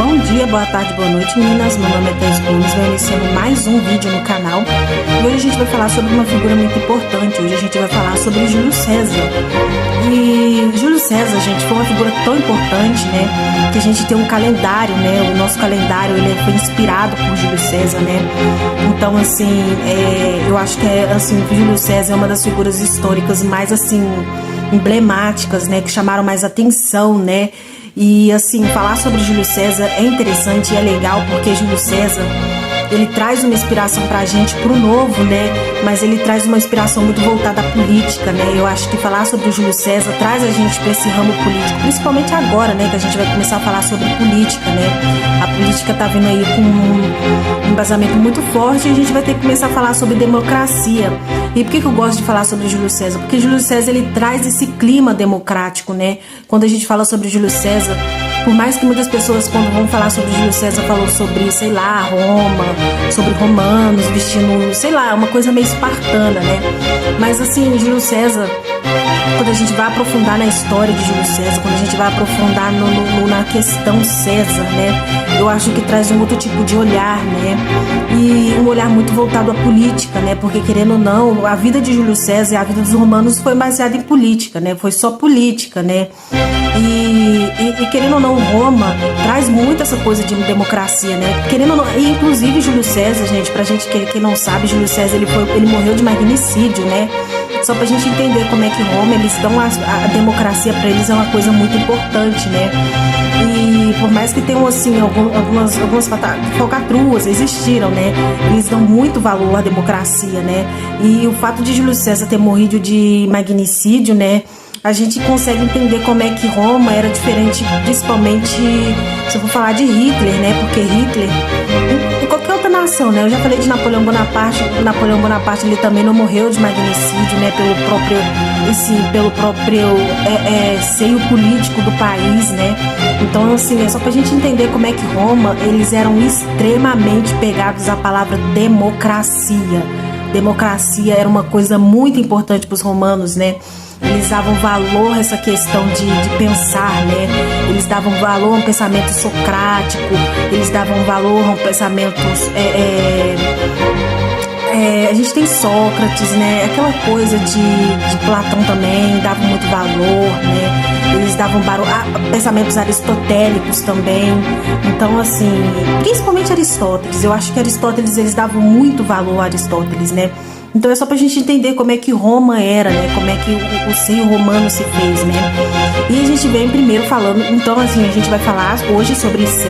Bom dia, boa tarde, boa noite, meninas. Meu nome é Thais Gomes, vai iniciando mais um vídeo no canal. E hoje a gente vai falar sobre uma figura muito importante. Hoje a gente vai falar sobre Júlio César. E Júlio César, gente, foi uma figura tão importante, né? Que a gente tem um calendário, né? O nosso calendário, ele foi inspirado por Júlio César, né? Então, assim, eu acho que Júlio César é uma das figuras históricas mais, assim, emblemáticas, né? Que chamaram mais atenção, né? E assim, falar sobre Júlio César é interessante e é legal porque Júlio César, ele traz uma inspiração pra gente pro novo, né? Mas ele traz uma inspiração muito voltada à política, né? Eu acho que falar sobre o Júlio César traz a gente pra esse ramo político, principalmente agora, né? Que a gente vai começar a falar sobre política, né? A política tá vindo aí com um embasamento muito forte e a gente vai ter que começar a falar sobre democracia. E por que eu gosto de falar sobre Júlio César? Porque Júlio César, ele traz esse clima democrático, né? Quando a gente fala sobre Júlio César, por mais que muitas pessoas, quando vão falar sobre Júlio César, falou sobre, sei lá, Roma, sobre romanos vestindo, sei lá, uma coisa meio espartana, né? Mas assim, Júlio César, quando a gente vai aprofundar na história de Júlio César, quando a gente vai aprofundar na questão César, né? Eu acho que traz um outro tipo de olhar, né? E um olhar muito voltado à política, né? Porque, querendo ou não, a vida de Júlio César e a vida dos romanos foi baseada em política, né? Foi só política, né? E querendo ou não, Roma traz muito essa coisa de democracia, né? Querendo ou não, e inclusive Júlio César, gente, pra gente que não sabe, Júlio César, ele morreu de magnicídio, né? Só pra gente entender como é que Roma, eles dão a democracia pra eles é uma coisa muito importante, né? E por mais que tenham, assim, algumas falcatruas existiram, né? Eles dão muito valor à democracia, né? E o fato de Júlio César ter morrido de magnicídio, né? A gente consegue entender como é que Roma era diferente, principalmente se eu for falar de Hitler, né? Porque Hitler, em qualquer outra nação, né? Eu já falei de Napoleão Bonaparte. Napoleão Bonaparte, ele também não morreu de magnicídio, né? Pelo próprio seio político do país, né? Então, assim, é só pra gente entender como é que Roma, eles eram extremamente pegados à palavra democracia. Democracia era uma coisa muito importante para os romanos, né? Eles davam valor a essa questão de pensar, né? Eles davam valor a um pensamento socrático, eles davam valor a um pensamento... a gente tem Sócrates, né? Aquela coisa de Platão também, dava muito valor, né? Eles davam pensamentos aristotélicos também. Então, assim, principalmente Aristóteles. Eu acho que Aristóteles, eles davam muito valor a Aristóteles, né? Então é só pra gente entender como é que Roma era, né? Como é que o seio romano se fez, né? E a gente vem primeiro falando, então assim, a gente vai falar hoje sobre